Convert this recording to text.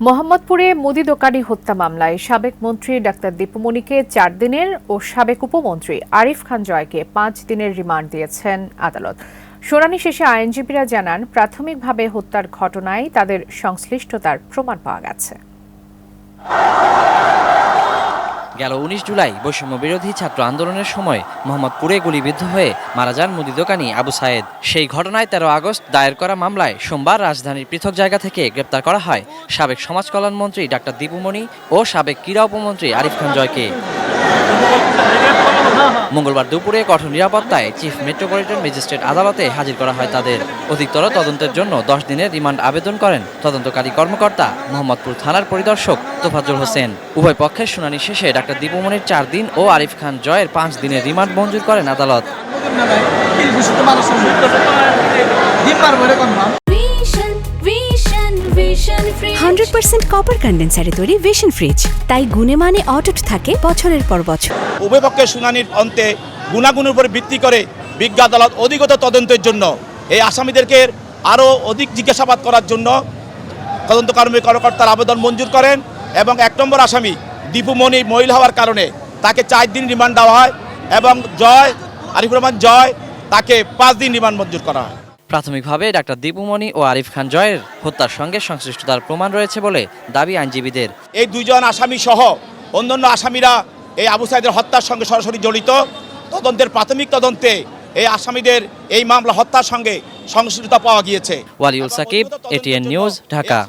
মোহাম্মদপুরে মুদি দোকানি হত্যা মামলায় সাবেক মন্ত্রী ডাক্তার দীপুমণিকে ৪ দিনের ও সাবেক উপমন্ত্রী আরিফ খান জয়কে ৫ দিনের রিমান্ড দিয়েছেন আদালত। শুনানি শেষে আইনজীবীরা জানান, প্রাথমিকভাবে হত্যার ঘটনায় তাদের সংশ্লিষ্টতার প্রমাণ পাওয়া গেছে। গেল ১৯ জুলাই বৈষম্য বিরোধী ছাত্র আন্দোলনের সময় মোহাম্মদপুরে গুলিবিদ্ধ হয়ে মারা যান মুদি দোকানি আবু সায়েদ। সেই ঘটনায় ১৩ আগস্ট দায়ের করা মামলায় সোমবার রাজধানীর পৃথক জায়গা থেকে গ্রেপ্তার করা হয় সাবেক সমাজ কল্যাণ মন্ত্রী ডাক্তার দীপুমণি ও সাবেক ক্রীড়া উপমন্ত্রী আরিফ খান জয়কে। মঙ্গলবার দুপুরে কঠোর নিরাপত্তায় চিফ মেট্রোপলিটন ম্যাজিস্ট্রেট আদালতে হাজির করা হয় তাদের। অধিকতর তদন্তের জন্য ১০ দিনের রিমান্ড আবেদন করেন তদন্তকারী কর্মকর্তা মোহাম্মদপুর থানার পরিদর্শক তোফাজ্জল হোসেন। উভয় পক্ষের শুনানি শেষে ডাক্তার দীপুমণির ৪ দিন ও আরিফ খান জয়ের ৫ দিনের রিমান্ড মঞ্জুর করেন আদালত। 100% কপার কন্ডেন্সারে তৈরি ভিশন ফ্রিজ, তাই গুণে মানে অটুট থাকে বছরের পর বছর। উভয় পক্ষের শুনানির অন্তে গুণাগুণের উপর ভিত্তি করে বিজ্ঞ আদালত অধিকতর তদন্তের জন্য এই আসামিদেরকে আরও অধিক জিজ্ঞাসাবাদ করার জন্য তদন্তকর্মী কর্মকর্তার আবেদন মঞ্জুর করেন এবং ১ নম্বর আসামি দীপুমণি মহিলা হওয়ার কারণে তাকে ৪ দিন রিমান্ড দেওয়া হয় এবং আরিফুর রহমান জয় তাকে ৫ দিন রিমান্ড মঞ্জুর করা হয়। প্রাথমিকভাবে ডাক্তার দীপুমণি ও আরিফ খান জয়ের হত্যার সঙ্গে সংশ্লিষ্টতার প্রমাণ রয়েছে বলে দাবি আইনজীবীদের। এই দুইজন আসামি সহ অন্যান্য আসামিরা এই আবু সাইদের হত্যার সঙ্গে সরাসরি জড়িত। তদন্তের প্রাথমিক তদন্তে এই আসামিদের এই মামলা হত্যার সঙ্গে সংশ্লিষ্টতা পাওয়া গিয়েছে। Waliul Sakib, ATN News, Dhaka.